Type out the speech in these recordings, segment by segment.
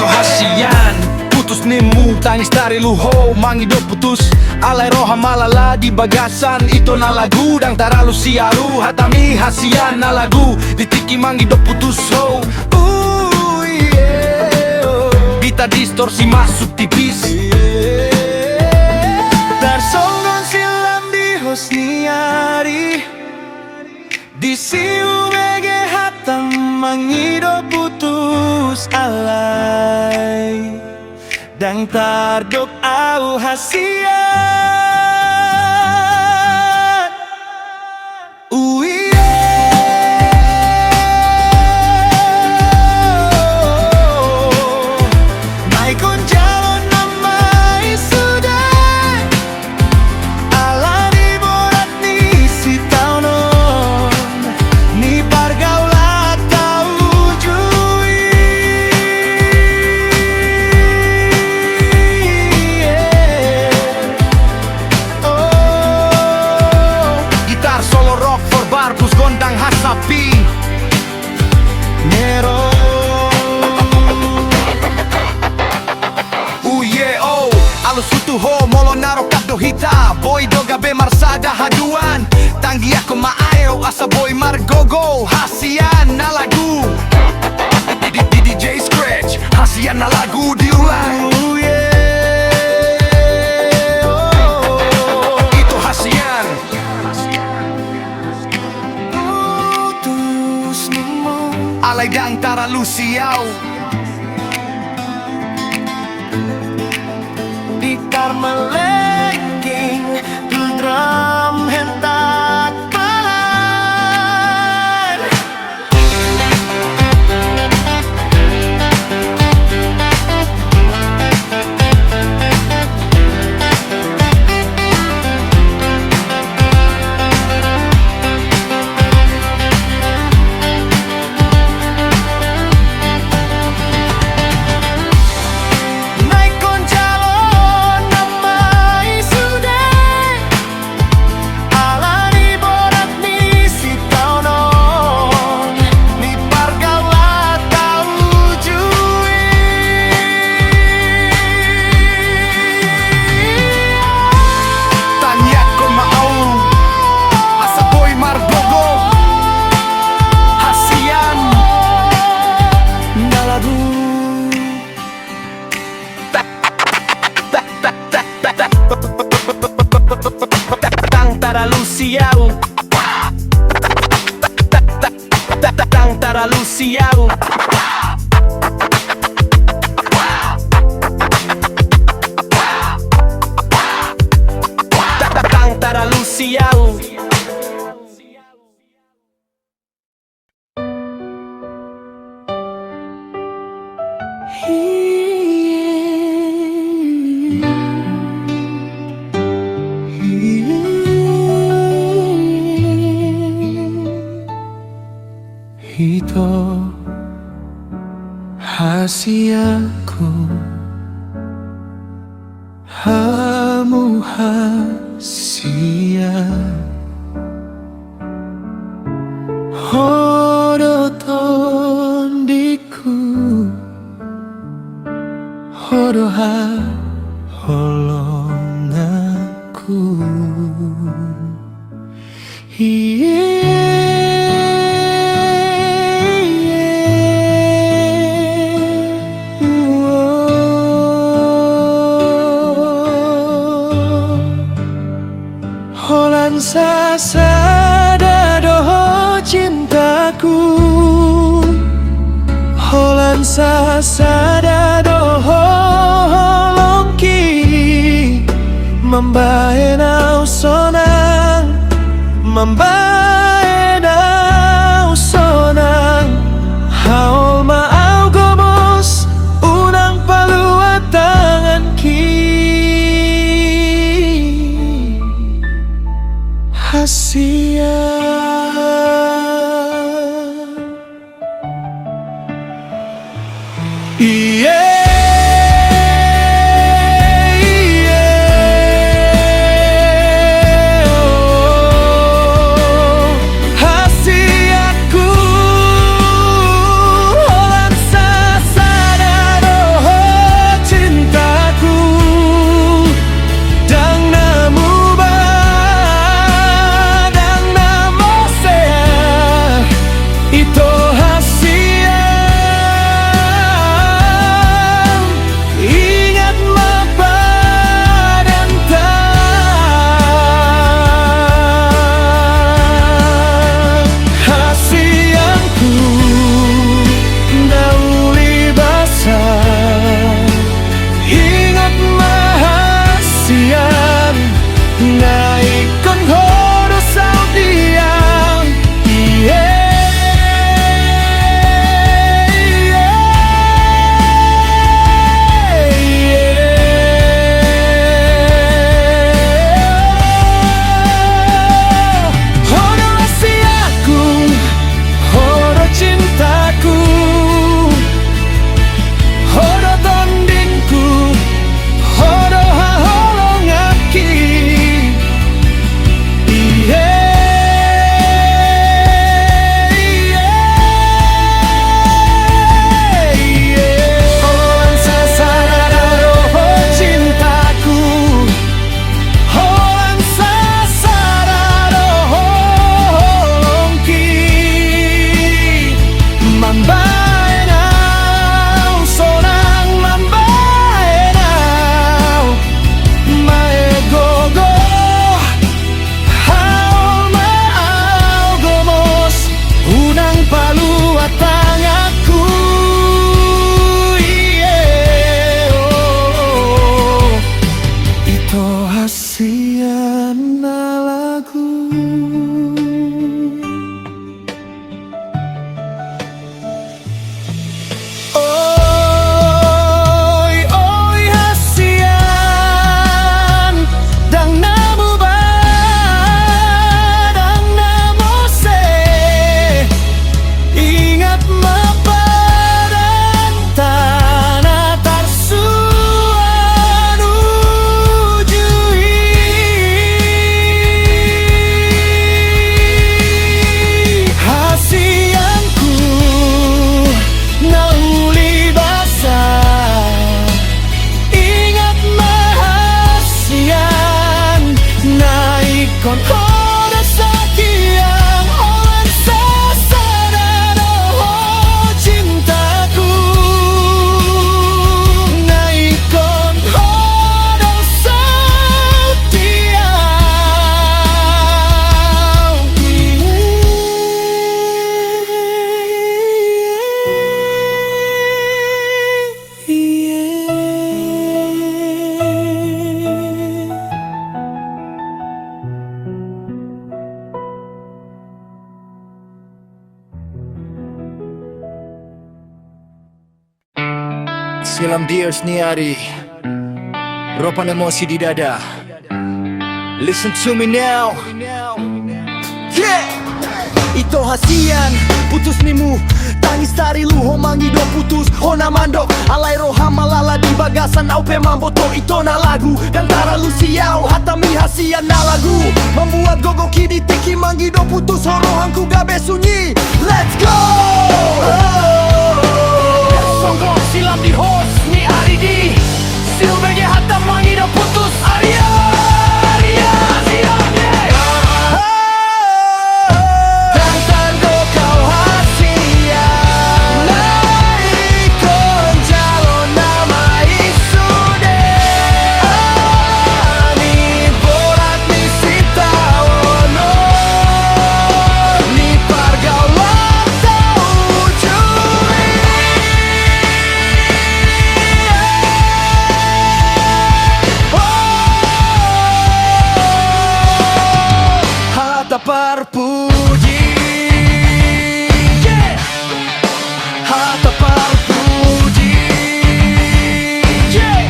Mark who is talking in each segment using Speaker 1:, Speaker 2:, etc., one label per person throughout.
Speaker 1: ito hasian. Putus nemu tangis dari luho mangido putus alai roha malala di bagasan. Ito na lagu dang taralu siaru hatami hasian na lagu ditiki mangido putus ho. Bita distorsi masuk tipis Darsongon silam di hosniari di siu bege hatam mangido putus alai dang tardok au hasian. Mai kon jalon namai sudah ala di borat ni si taunon ni pargaula tau jui. Gitar solo rock for barbus gondang hasapi Nero. Alus futu ho molo naro kaddo hita boy doga be marsada haduan tanggi aku maayo asa boy margogo hasian na lagu DJ Scratch hasian na lagu diulang. Itu hasian putus nemo alai dang tara lusiau gitar melengking drum hentak pelan. Terlalu siau terlalu siau.
Speaker 2: Ito hasiaku hamu hasia horoton diku horoha holongaku.
Speaker 3: Sasada doho cintaku Holan sasada doho longki Membaenau sonang Membaenau sonang Haul maau gomos Unang palua tangan ki Hasia Hasiaku Holan sasada doho Silam Dears ni hari Ropan emosi di dada. Listen to me now.
Speaker 1: Yeah! Ito hasian, putus nimu tangis tari luho mangido putus hona mandok alai roha malala di bagasan au pe mamboto ito na lagu kantara lusiau hatami hasian na lagu membuat gogo kini tiki mangido putus horohanku gabe sunyi. Let's go! Songgong silam di host ni hari di silbege hatam mangido putus Arya Arya silam deh. Parpuji, yeah. Harta parpuji, yeah.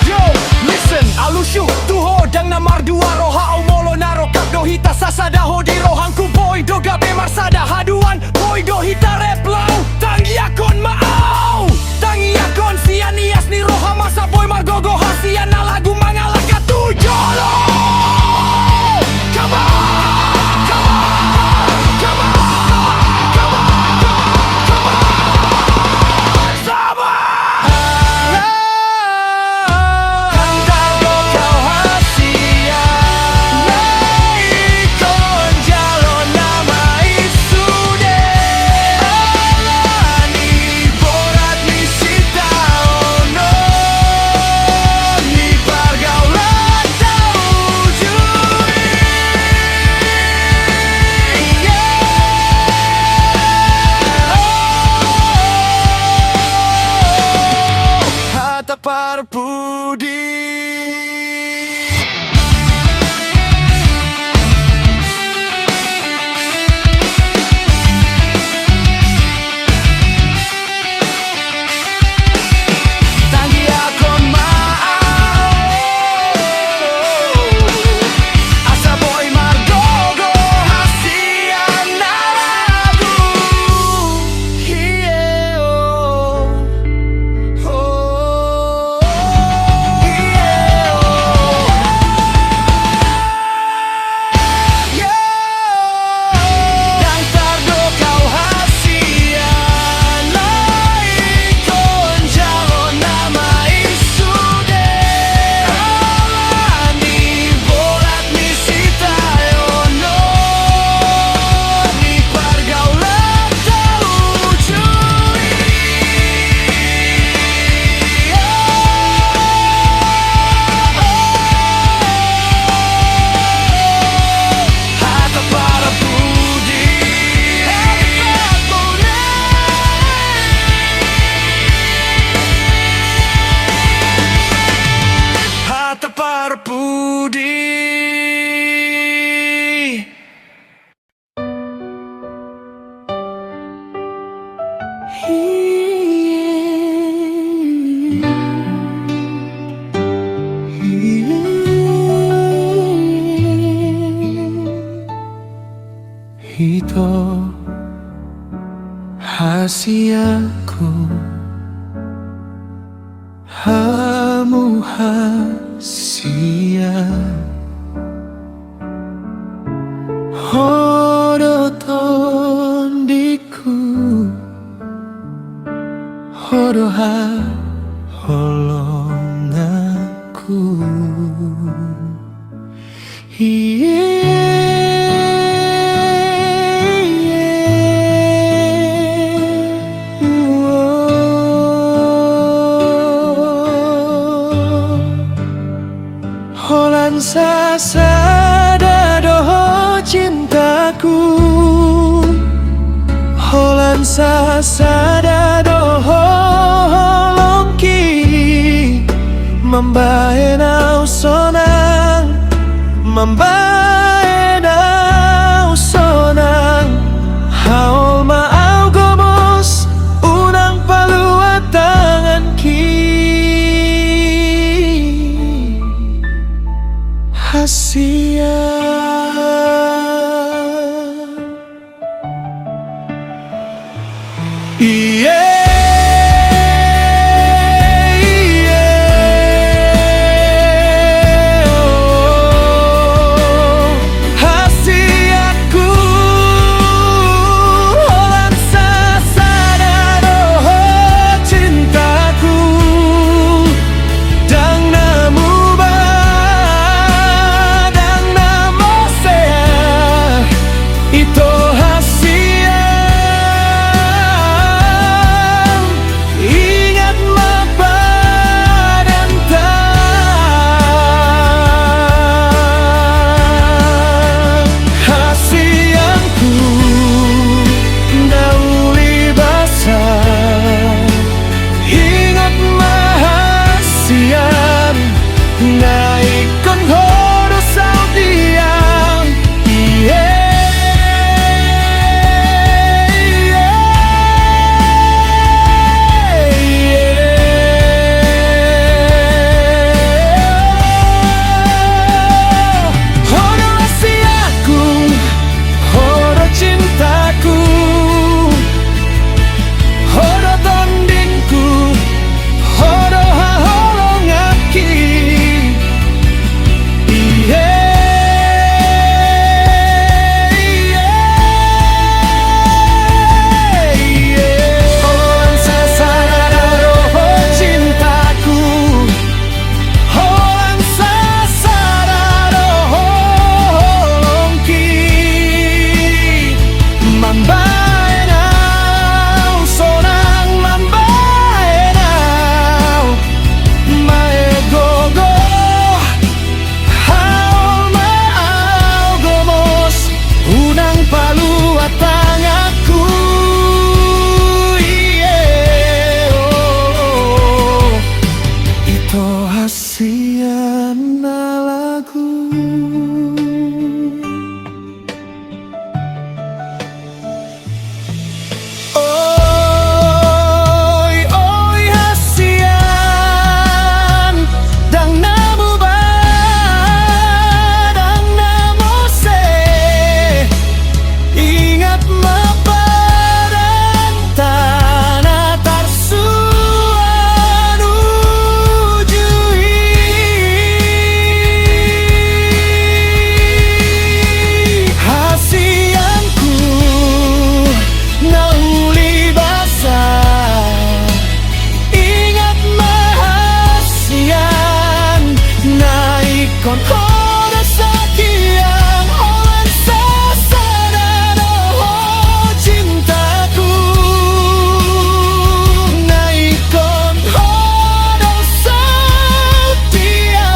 Speaker 1: Yo, listen, alusyu tuho dang na mardua roha omolo naro kapdo hita sasada hodi rohanku boy do gabe marsada haduan boy do hita replau tangiakon maau tangiakon sianias ni roha masa boy margogo hasian na lagu mangalaka tujolo. Parpudi.
Speaker 2: Ito hasiaku hamu hasia horoton diku horoha holongaku Holan sasada doho cintaku Holan sasada doho longki Mambae nau sonang Mambae nau sonang Haol maau gomos Unang paluatan Hasiaku lansa sadado cintaku dang namu ba dang namo saya ito hasian ingat mapadantang hasianku dauli basah ingat mahasian naikkan horo saudian horo hasiaku horo cintaku horo tondingku horo haholongaki Lansa sadado cintaku lansa sadado holongki mambaenau sonang mambaenau maegogo haol maau gomos unang palu atangaku ito hasian na lagu. Oy, oy hasian dang namu ba dang namo se ingat mapadantana tarsuan ujui hasianku nauli basah ingat mahasian naikon horo sakian lansa sadado cintaku naikon horo sautiau.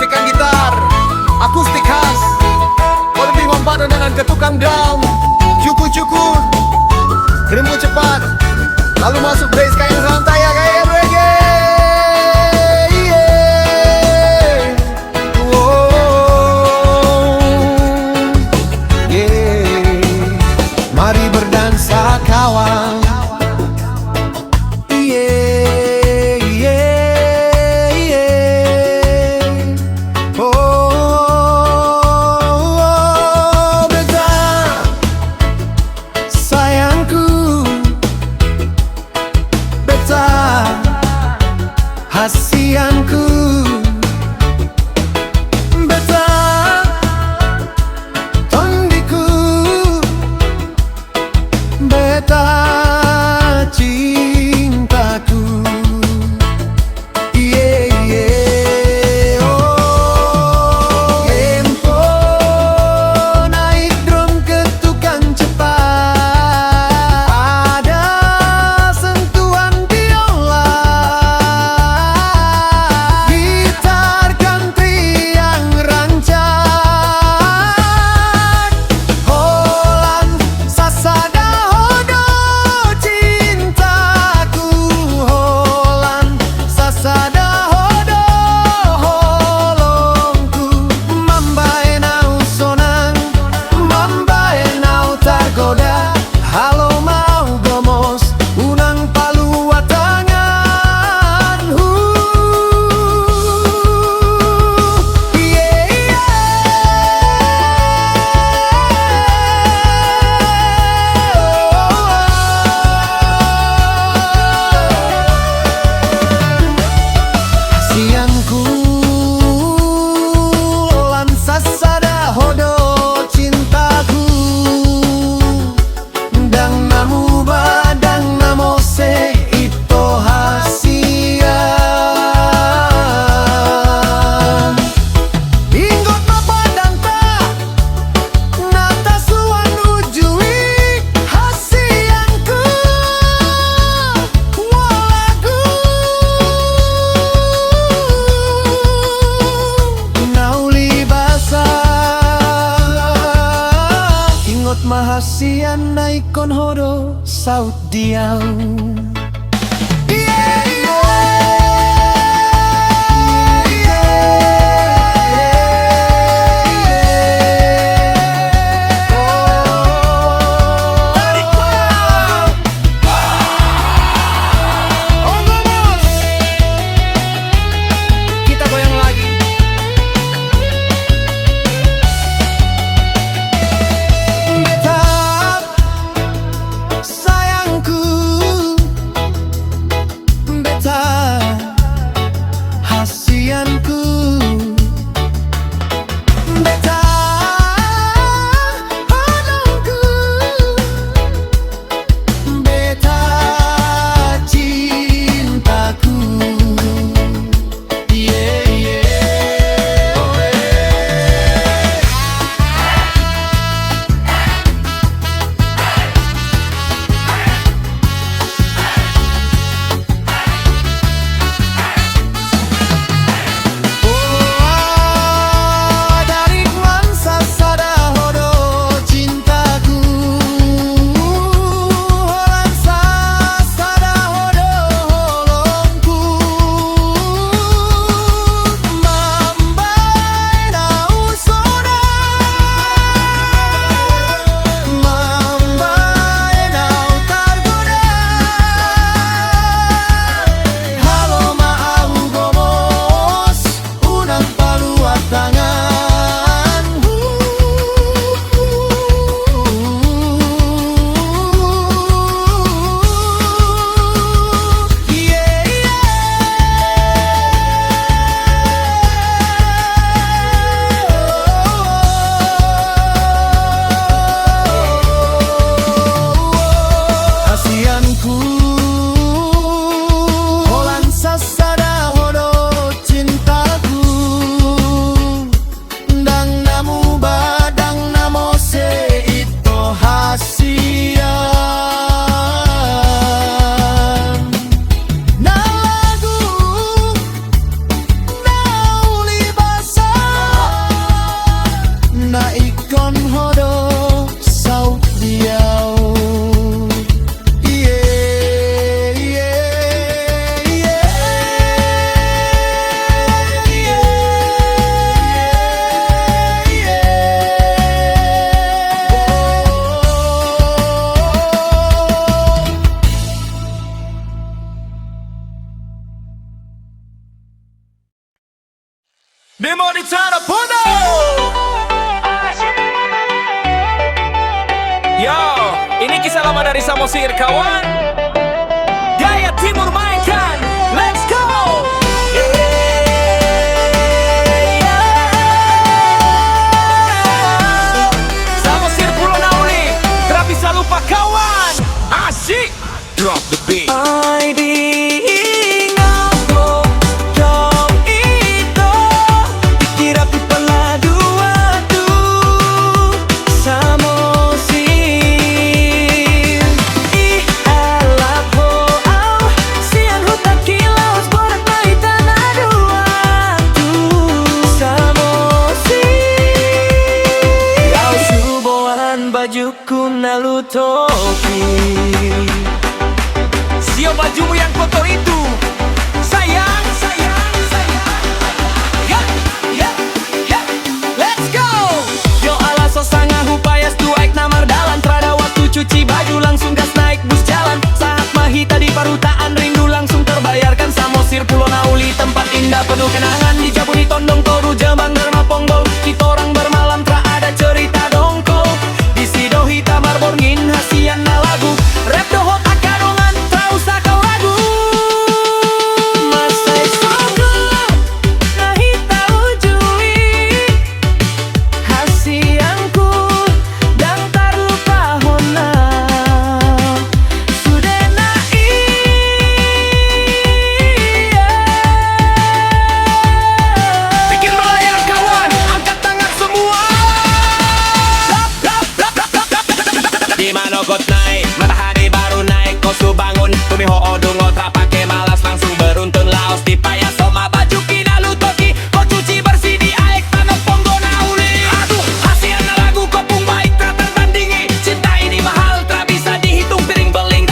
Speaker 3: Tekan gitar, akustik khas, lebih mempadu dengan ketukang drum, cukur-cukur, ritme cepat, lalu masuk bass kayak santai ya kayak reggae.
Speaker 2: Mari berdansa kawan. Beta sayangku, beta hasianku, beta tondiku, beta cintaku. Tempo naik drum ketukan cepat, ada sentuhan biola. saut dia.
Speaker 3: Kita goyang lagi.
Speaker 2: Beta sayangku, beta hasianku, beta padangku, beta cintaku. Yeah, yeah, oh, yeah. Dari nuansa sada hodo cintaku, nuansa sada hodo holongku, mambai nau soda, mambai nau targoda. Halo mau gomos, unang paluat tangan. Yeah, yeah. Hasianku, holan sasada hodo cintaku, dang namu badang namo se ito hasian. Na lagu, na ulibasa, na ikon hodo saut diau. Yeah, yeah, yeah,
Speaker 1: Nemo di Tanah Puno. Yo, ini kisah lama dari Samosir kawan. Gaya Timur mainkan. Let's go. Samosir Pulau Nauli, tak bisa lupa kawan. Asyik. Drop the beat.
Speaker 2: Ay diingat ko, jauh itu dikira pipaladuan tu Samosir. Ihalap ho au, siang hutan kilaus borak maitan aduan tu Samosir. Kau suboan bajuku nalutoki,
Speaker 1: Sio bajumu yang kotor itu. Sayang, sayang, sayang. Ya, ya, ya. Let's go.
Speaker 2: yo ala sosanga hupayas tuaik namar dalan, trada waktu cuci baju langsung gas naik bus jalan. Saat mahita di parutaan rindu langsung terbayarkan. Samosir Pulau Nauli tempat indah penuh kenangan. Di Jabuni Tondong Toru Jembang Derma Ponggol, kita orang bermalam tak ada cerita dongkol. Di Sidohita Marborngin hasian na lagu, rap dohot akadongan trau sakau lagu. Masai soko nahita ujui hasianku, dang tarupa hona sudena iya.
Speaker 1: Bikin melayar kawan, angkat tangan semua.
Speaker 2: Di mana got naik, matahari baru naik, kau su bangun, tumiho odungo tak pakai malas langsung beruntun laos di payah soma baju kinalu toki, kau cuci bersih di aek tanah Ponggol Nauli. Aduh, hasian lagu kopung baik tak tertandingi, cinta ini mahal tak bisa dihitung piring beling.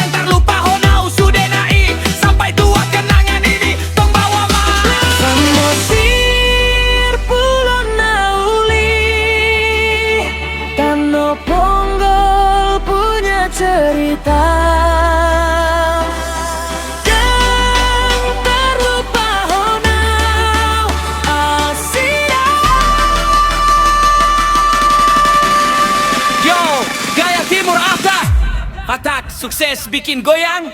Speaker 2: sukses bikin goyang.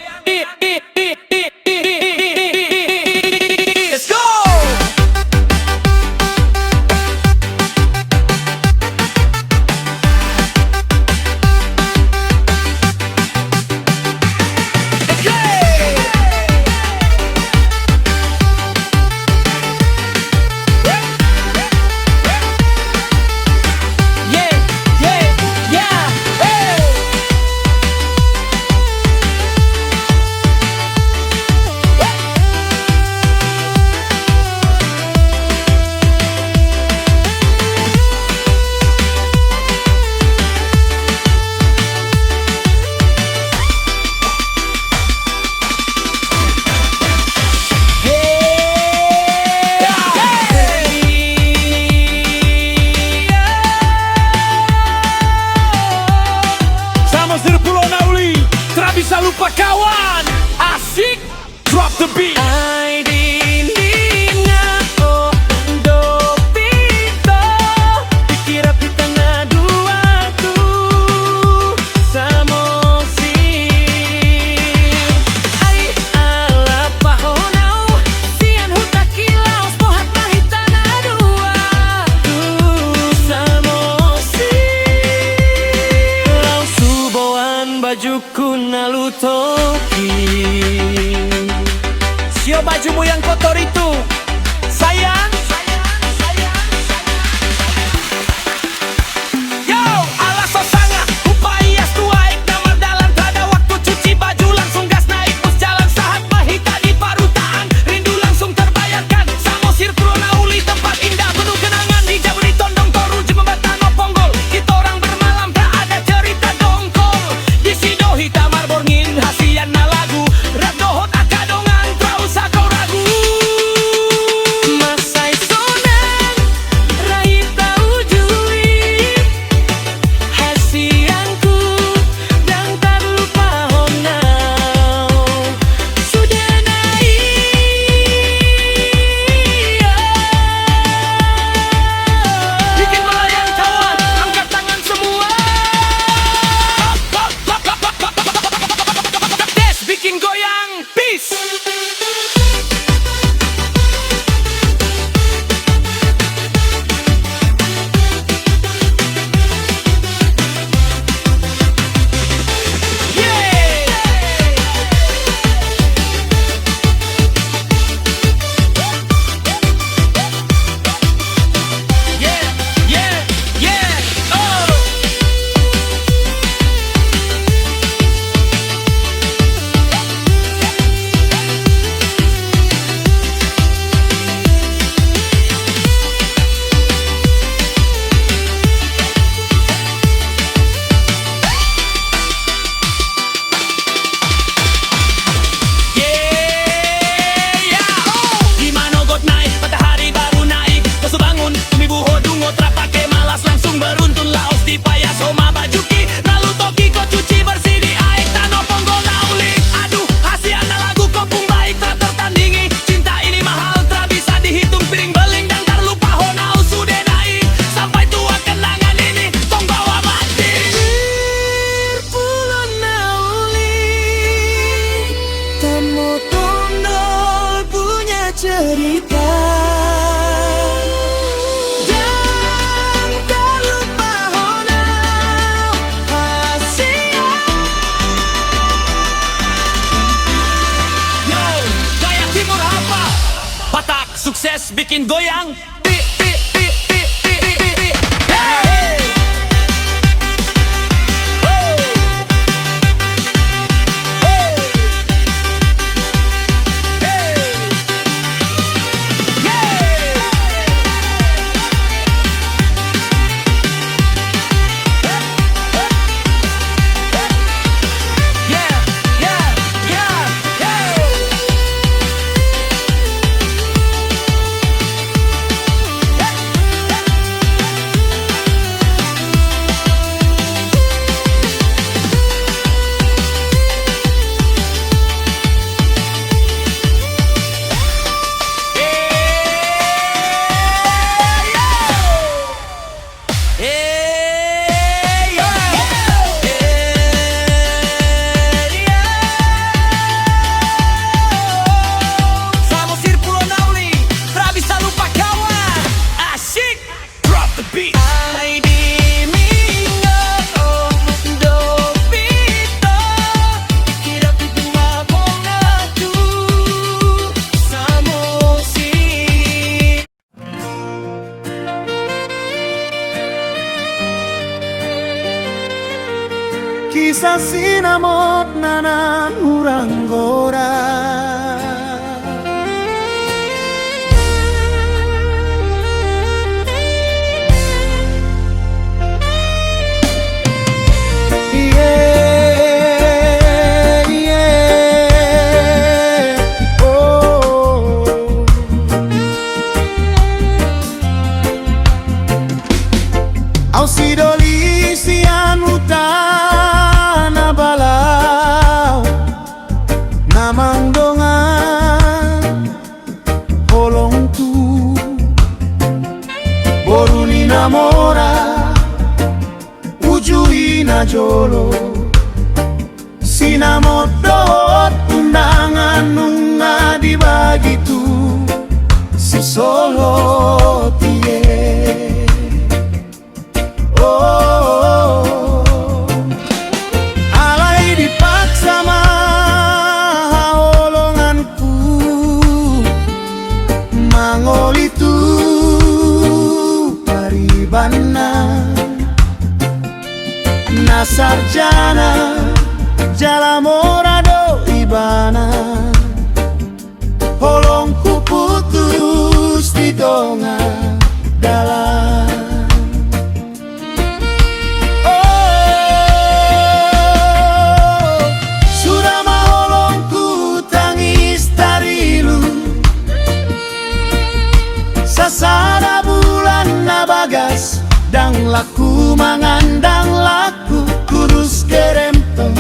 Speaker 2: Let's go. Bisa lupa kawan, asik, drop the beat. Ai dindingnya oh do pito, dikira pita na dua tu samosir. Ai ala pahonau, sian huta kilaus pohat mahita na dua tu samosir. Lau suboan bajuku nalu toki, sio bajumu yang kotor itu sayang. Yo, ala sosanga upayas tuaik namar dalam tada waktu cuci baju langsung gas naik bus jalan sahat mahita di parutaan rindu langsung terbayarkan samosir purona uli tempat indah penuh kenangan di jauh di tondong toru jembatan oponggol kita orang bermalam tak ada cerita dongkol di sido hitam marbongin hasian na lagu rap dohot akadongan trau sakau ragu masai sonan rahita ujui hasianku dan tak lupa honau sudah naik bikin melayang kawan angkat tangan semua Des bikin goyang peace. Cerita dan tak lupa honau hasian. Yo, gaya timur apa? Batak sukses bikin goyang.
Speaker 3: sinamot nanan urang gora. Au sidoli sian utana balau namang dongan holong tu boruni namora ujui na jolo sinamot dot undangan nunga dibagi tu si solo tie. Alay dipaksa mahaolonganku mangol itu paribana nasarjana jalamorado ibana holongku putus di donga dalam. Sasana bulan na bagas dang laku mangandang laku kudus kerempeng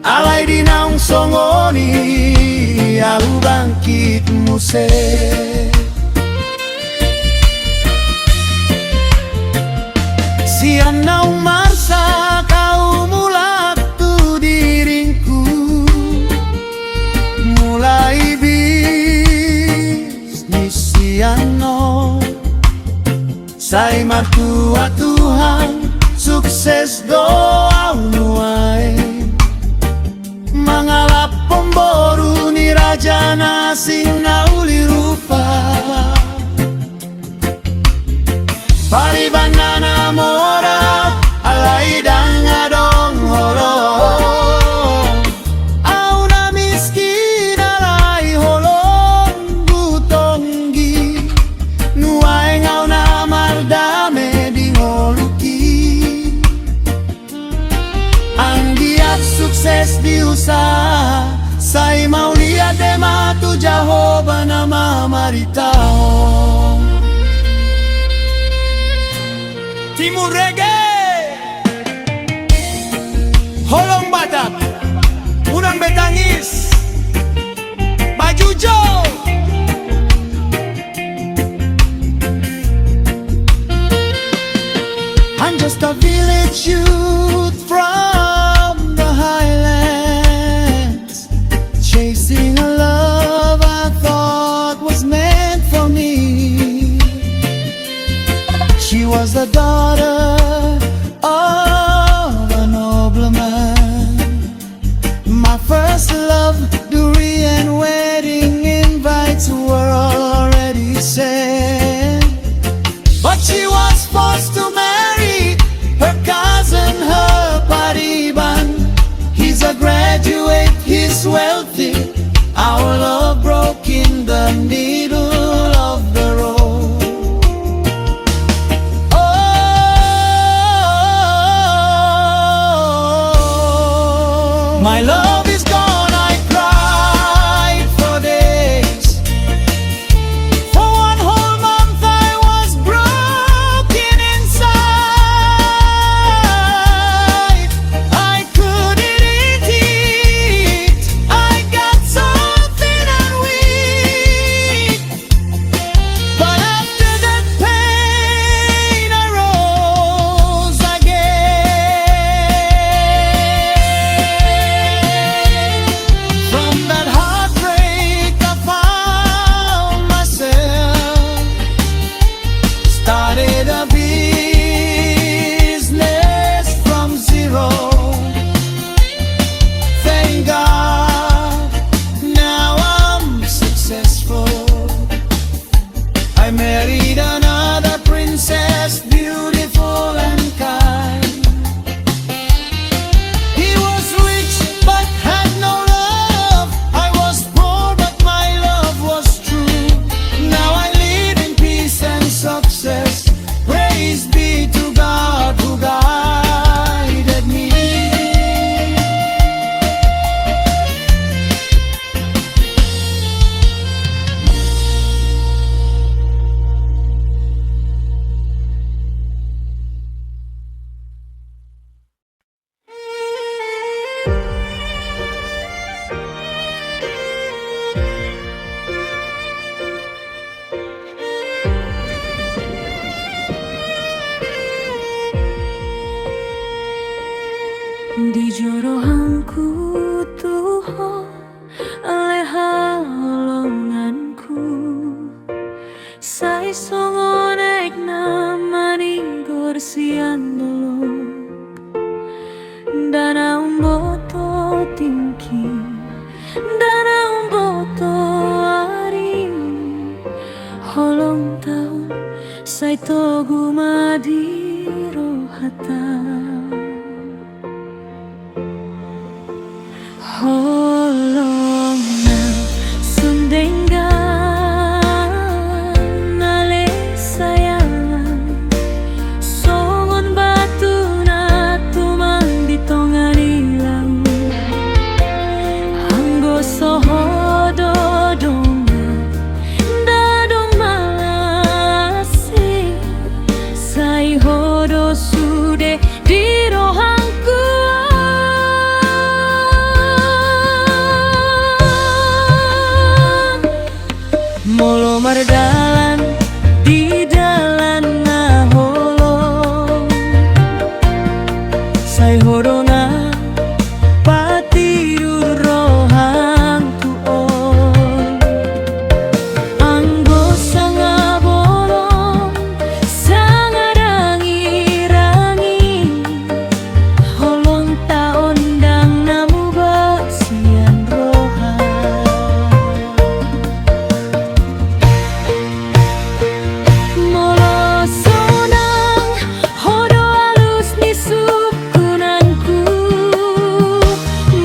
Speaker 3: alay di naung songoni au bangkit muse. Sian naung marsa kau mulak tu diringku mulai Siano say matua Tuhan sukses doa nuai mangalap pemboru ni raja nasing nauli rupa paribana namora alai dangadong holo. Sukses di usaha say mau lihat dema tu Jehovah nama maritao Timur Reggae Holong Batak Unang Betangis Baju Jo. I'm just a village youth from the highlands, chasing a love I thought was meant for me. She was the daughter of a nobleman. My first love, durian wedding invites were already sent, but she was forced to marry her cousin, her pariban. He's a graduate, he's wealthy. Our love broke in the middle of the road. Oh, my love is gone, I cried for days. For one whole month I was broken inside. I couldn't eat it, I got so thin and weak.
Speaker 4: toari holong taun saito gumadiro hata holong na sundenggan nale sayangan songon batu na tumang di tongan ilang anggo sohodo donga dadong malasi sai hodo sude di rohangku molo mardalan di dalan na holong sai horona patidur rohang tuon anggo sanga bolong sanga rangi-rangi holong taon dang namu basian rohang molo sonang hodo alus ni sukunanku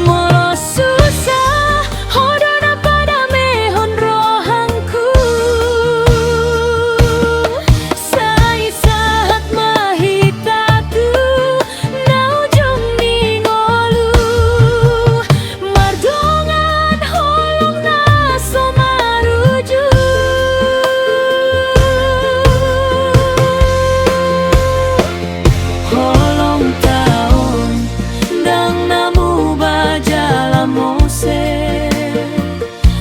Speaker 4: molo susah hodo na pada mehon rohangku sai sahat mahitatu na ujung ni ngolu mardongan holong na somaruju holong taon dang namu bajala mose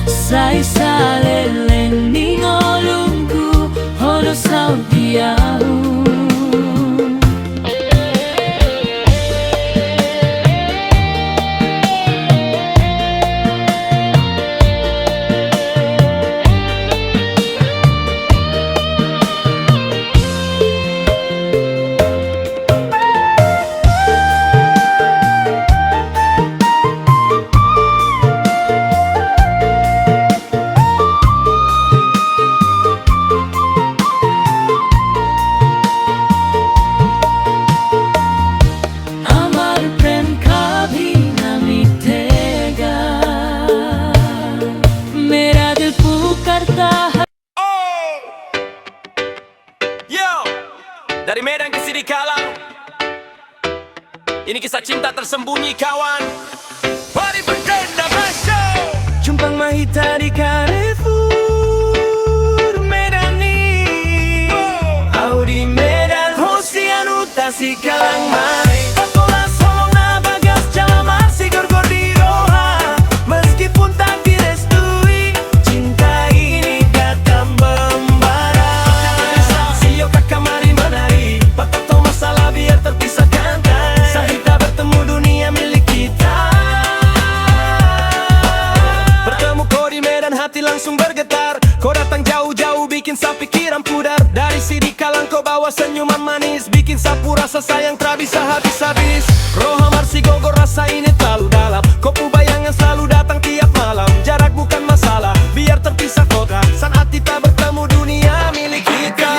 Speaker 4: sai saleleng ni ngolungku hodo saudiahu amar prem kabhi na mitega mera dil pukarta hai
Speaker 2: Yo, dari Medan ke Sidi Kalang. Ini kisah cinta tersembunyi kawan. Mari bercanda show. Jumpang Mahita di Carrefour Medani. Audi Medan, Hosianu Tasikalang Mai. Patola Solona Bagas Jalamar Sigor di Roha. Meskipun tak direstui, cinta ini datang membara. Sio kamari menari, patoto masalah biar terpisahkan. Sahita bertemu dunia milik kita. Bertemu kau di Medan hati langsung bergetar. Kau datang jauh-jauh bikin sa pikiran pudar. Dari Sidi Kalang kau bawa senyuman manis, bikin sapu rasa sayang tak bisa habis-habis. Roha Marsi Gogor rasa ini terlalu dalam. Kopu bayangan selalu datang tiap malam. Jarak bukan masalah, biar terpisah kota. Saat kita bertemu dunia milik kita.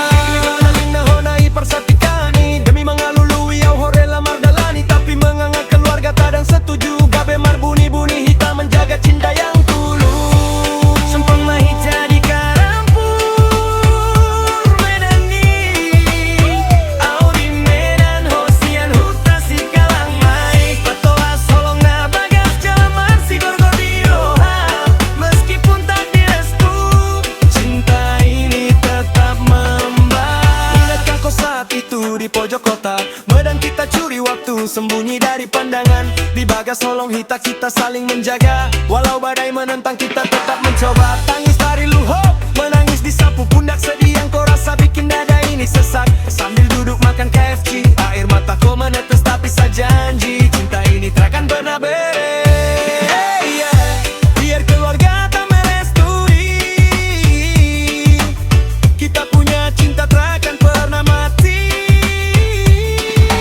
Speaker 2: Naling nahonai persatikani demi mengalului au horela mardalani. Tapi mengangkat keluarga tak dan setuju. Gabe mar buni-buni hitam menjaga cinta yang tulus. Sempang Mahita di Karampur Medani. Audi Medan Hosian Huta Sikalang Mai. Patola Solonga Bagas Jalamar Sigor di Roha. Meskipun tak direstu, cinta ini tetap membara. Ingatkah kau saat itu di pojok kota Medan kita curi waktu sembunyi dari pandangan. Di Bagas Holong Hita kita saling menjaga. Walau badai menentang kita tetap mencoba. Tangis dari luho, menangis di sapu pundak. Sedih yang kau rasa bikin dada ini sesak. Sambil duduk makan KFC, air mata kau menetes tapi saya janji cinta ini takkan pernah beres. Biar keluarga tak merestui, kita punya cinta takkan pernah mati.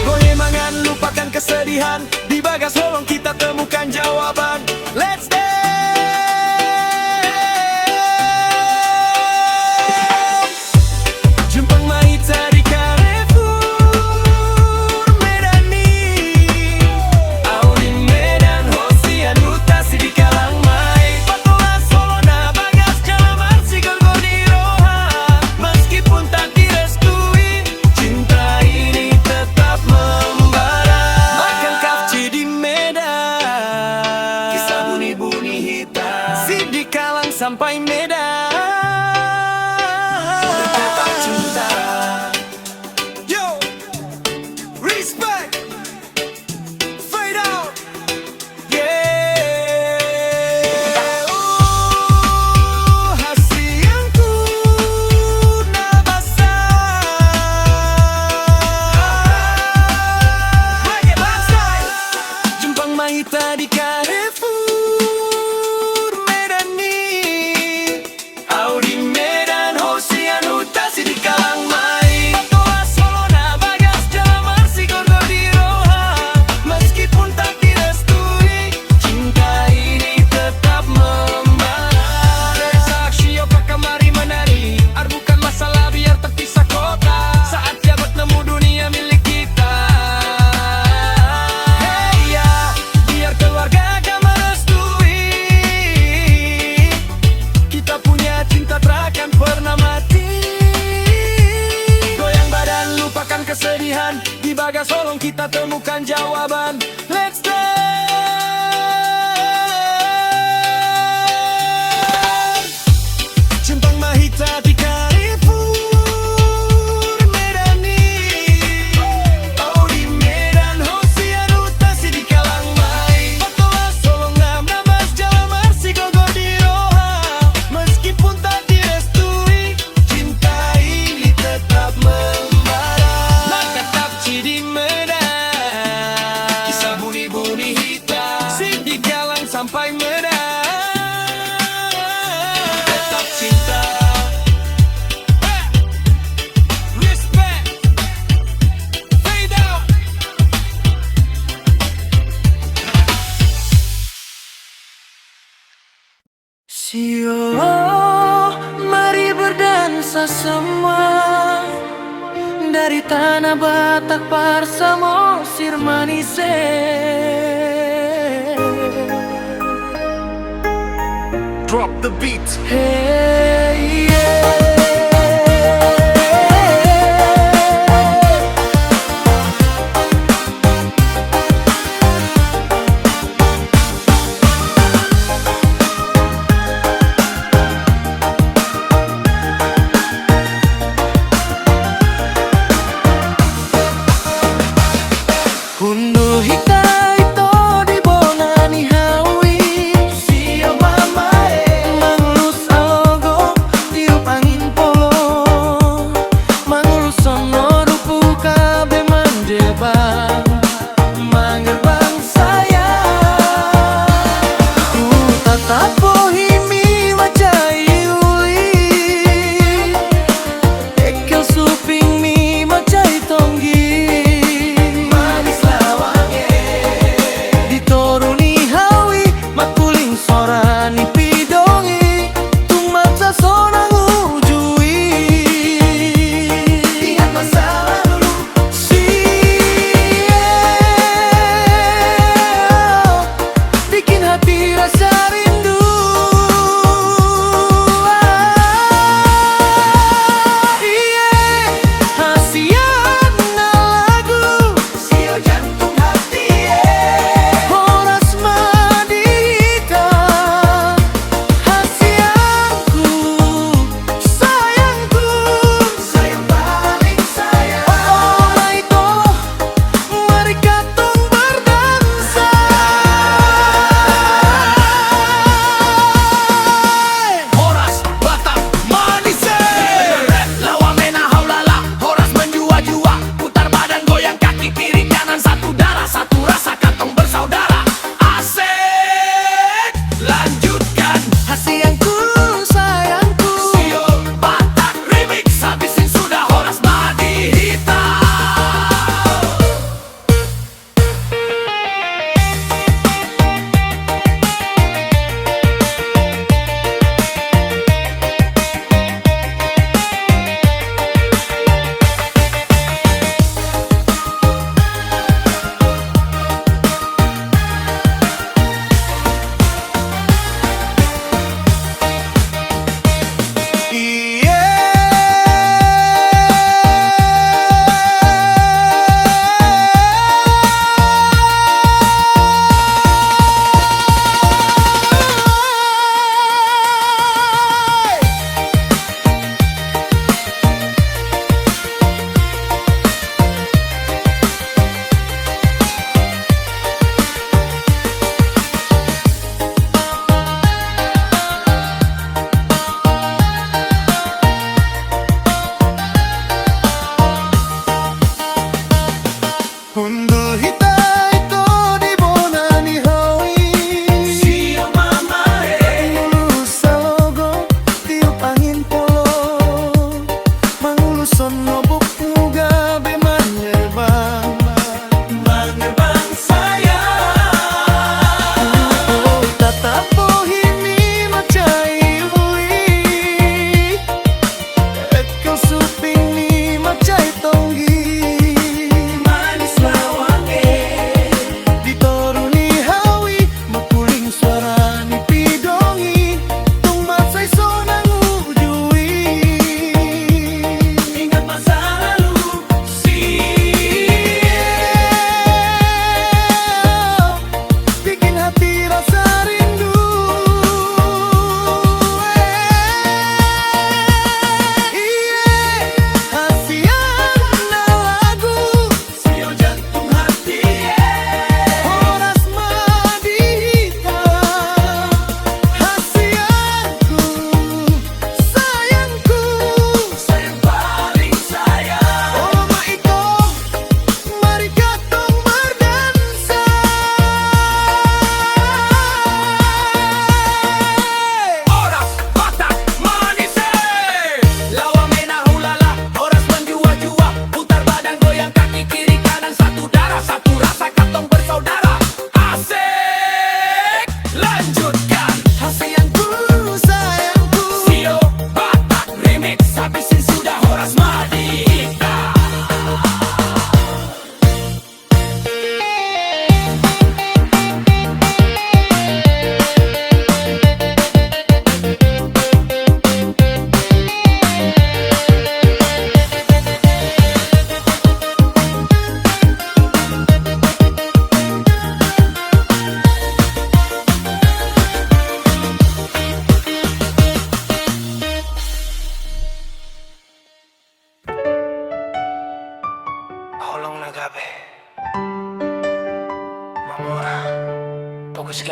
Speaker 2: Goyemangan lupakan kesedihan, di Bagas Holong kita temukan jawaban. Let's dance. sampai Medan.
Speaker 1: Tetap cinta. Yo, respect. Fade out.
Speaker 2: Yeah, hasianku nabasa.
Speaker 1: Reggae lifestyle.
Speaker 2: Jumpang Mahita di Carrefour Medani, Audi Medan, Hosian Utasi di Kalangmai, Patoa Solona, Bagas, Jalamar, Sigondo di Roha. Meskipun tak direstui, cinta ini tetap membara. Saksi opa kemari menari, bukan masalah biar terpisah kota. Saat jabat nemu dunia milik kita. Hey ya, biar keluarga agak merestui. Kita punya cinta takkan pernah mati. Goyang badan, lupakan kesedihan. Di Bagas Solong kita temukan jawaban. Let's dance. Simpang Mahita di Carrefour Medani, Audi Medan, Hosian Utasi di Kalangmai, Patoa Solong, Nabas, Jalamar, Sigogo di Roha. Meskipun tak direstui, cinta ini tetap membara. Lakatapci di Medan, kisah buni-buni hitam, di Galang sampai Medan. Tetap cinta. Respect. Fade out. Sio, mari berdansa semua dari tanah Batak Parsamo Sirmanise.
Speaker 3: Drop the beat.
Speaker 2: Hey, yeah. Hundu hita ito di bongani hawi. Sio mamae manglus algo tiup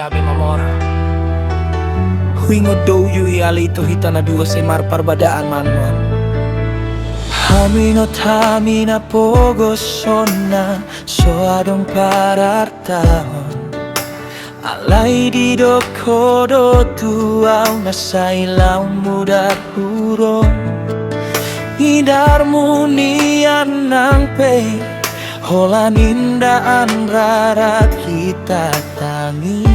Speaker 2: cabe mamora Huingo doyu hi alito hitana dua semar parbadaan manuan Hamino tamina pogo sona so adong parartahon Alay di do kodo tuaw na sa ilaw muda puro Hidarmu nian ng pay Holan indaan rarat kita tangis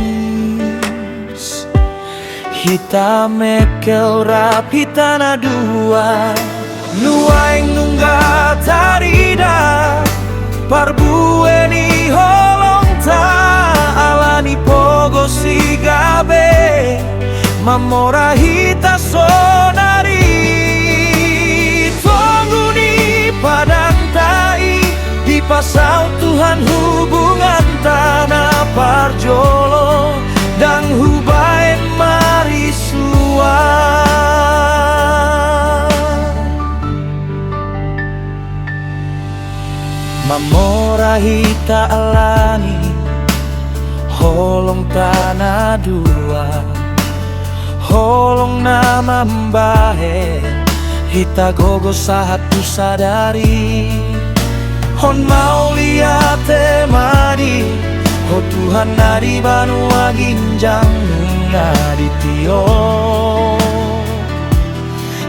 Speaker 2: Hita mekel rap hita na dua Nuaing nungga tarida Parbue ni holong ta Alani pogo si gabe Mamora hita sonari Tunggu ni padang tai Di pasau Tuhan hubungan tanah parjolo Dan hubain marisua Mamora hita alani Holong tanah dua Holong nama mbahe Hita gogo saat tu sadari Hon mau liate madi Ho Tuhan nadi banua ginjang nadi tio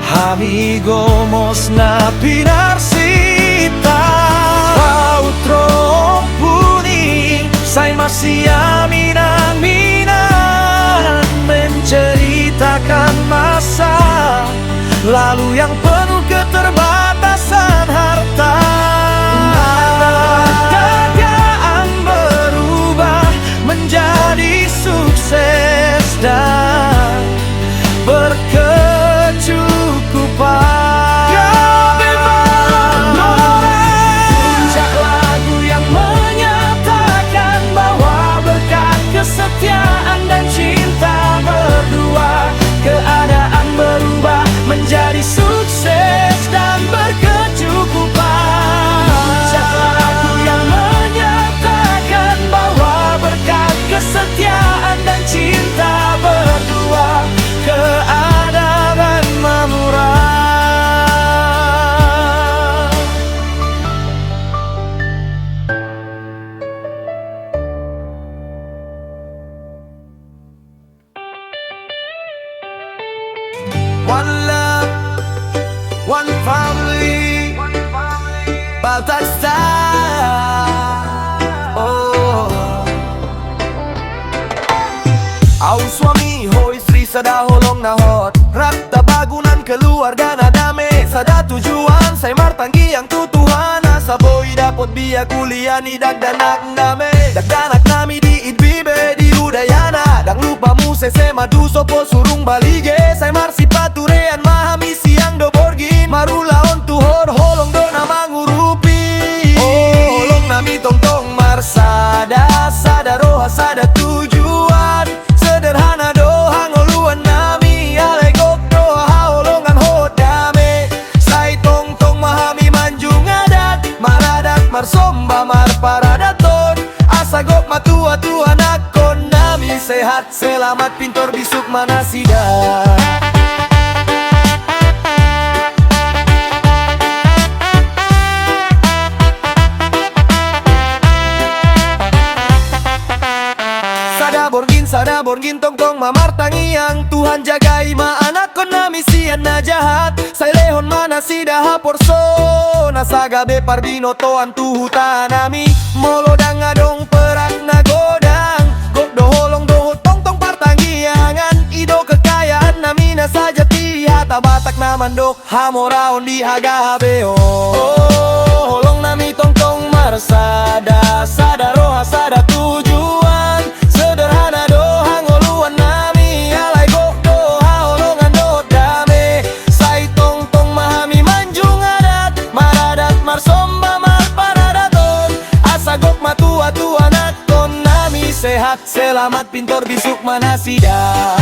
Speaker 2: Hami gomos na pinarsita Pautro puni Say masih aminan menceritakan masa Lalu yang penuh keterbatasan harta Keadaan berubah menjadi sukses dan berkecukupan Puncak lagu yang menyatakan bahwa berkat kesetiaan dan cinta berdua Keadaan berubah menjadi sukses dan berkecukupan Puncak lagu yang menyatakan bahwa berkat kesetiaan dan cinta berdua Keadaan memurah
Speaker 1: One love, one family, Baltasar. Oh, au suami ho istri sada holong nahot Rakta bagunan keluarga na dame Sada tujuan say martanggi yang tutuhan Asa boy dapot biya kuliah ni dagdanak name Dagdanak nami di Itbibe di Udayana Dang lupa mu sesema duso po surung balige Say marsi paturean mahami siang do borgin Marulaon tuhor holong do na mangurupi Oh holong nami tong marsada Sada roha sada tujuan Sederhana doha ngoluan nami Alay gok doha haolongan hodame Say tong mahami manjung adat Maradat marsomba marparadaton Asa gok matua-tua nakon nami Sehat selamat pintor bisuk manasida Sada borgin tong mamartangi yang Tuhan jagai ma anak kon nami sian na jahat Say lehon mana sida haporso Nasagabe parbino toan tuhuta nami Molo dang adong perak na godang Gok do holong do tong partangiangan Ido kekayaan nami na saja tihata Batak naman dok hamoraon di hagabe Oh holong nami tong marsada Sada roha sada tujuan Sederhana doha ngoluan nami Alay gok doha holongan do dame Say tong mahami manjung adat Maradat marsomba marparadaton Asa gok matua-tua nakon nami Sehat selamat pintor bisuk manasida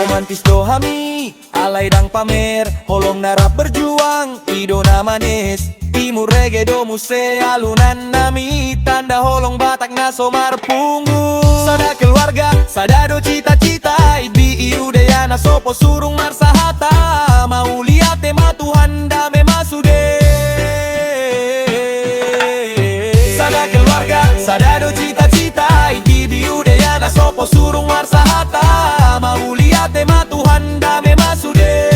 Speaker 1: romantis dohami alay dang
Speaker 2: pamer, holong narap berjuang, idona manis. Timur reggae do muse alunan nami, tanda holong Batak na somar punggung. Sada keluarga, sada do cita-cita, ibi iudayana sopo surung marsahata. Mau lihat tema Tuhan dame masude. Sada keluarga, sada do cita-cita, ibi iudayana sopo surung marsahata. Mau lihat tema Tuhan dame masude.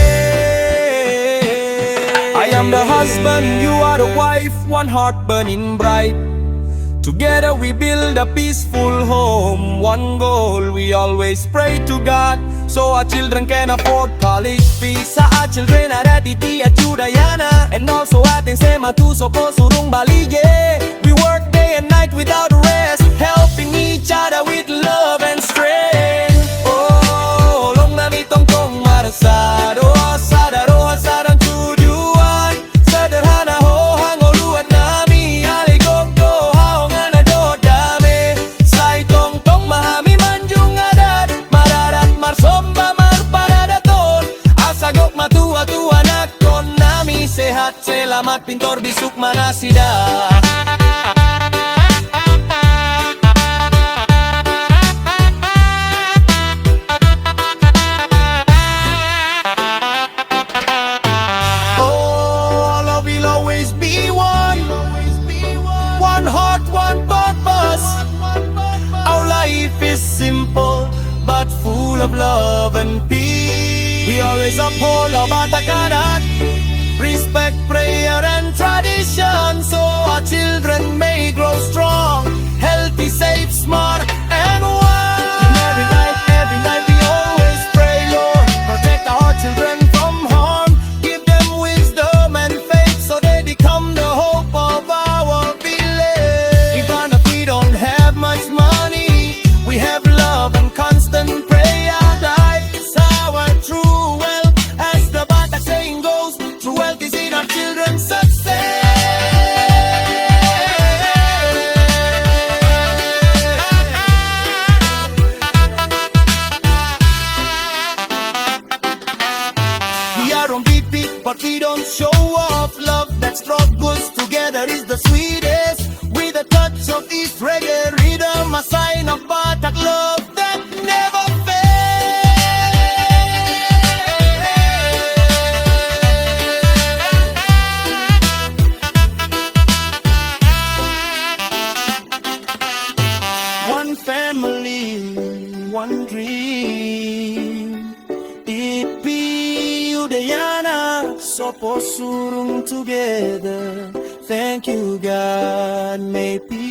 Speaker 2: I am the husband, you are the wife, one heart burning bright. Together we build a peaceful home, one goal, we always pray to God, so our children can afford college fees. Sa our children ada Titi at Judayana, and also ating Sema Tusoko Surung Balige. We work day and night without rest, helping each other with love and strength. Oh, long nami tongkong marasado, sadaro hasadang tujuan. Sederhana ho hangoluan nami, aligog do haongan ado dame. Say tongtong mahami manjung adat, maradat marsomba marparadaton. Asagok matua-tua nakon nami, sehat selamat pintor bisuk manasida. Simple but full of love and peace. We always uphold our Batakanak, respect, prayer and tradition, so our children may grow strong, healthy, safe, smart and wise. Every night we always pray, Lord, protect our children from harm, give them wisdom and faith so they become the hope of our village. Even if we don't have much money, we have love and constant prayer. That's our true wealth. As the Batak saying goes, true wealth is in our children's success. We are on beat, but we don't show off. Love that struggles together is the sweetest. With a touch of East reggae rhythm, a sign of Batak love that never fails. One family, one dream. Ipi Udayana, sopo surung together. Thank you, God, may peace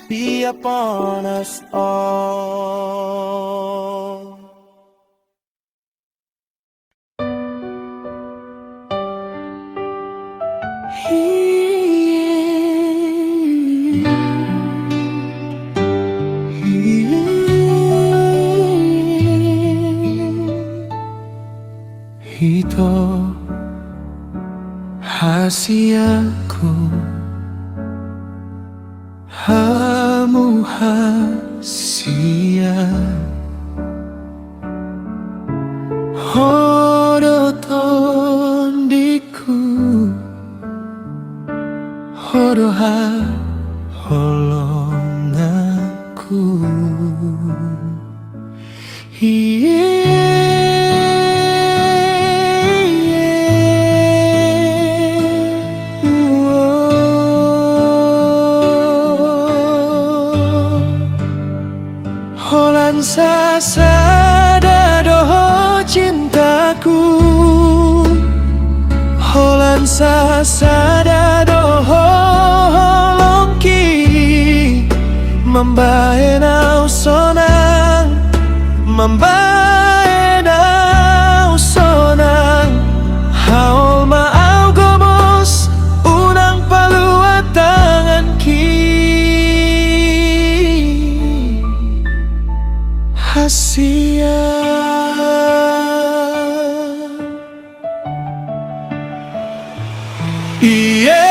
Speaker 2: be upon us all.
Speaker 5: Ito hasiaku, hamu hasia, horo tondiku, horo ha holongaku. Sasada doho cintaku, holan sasada doho longki, membaenau sonang, membaenau sonang, haul maau gomos, unang palua tangan ki. Hasia yeah.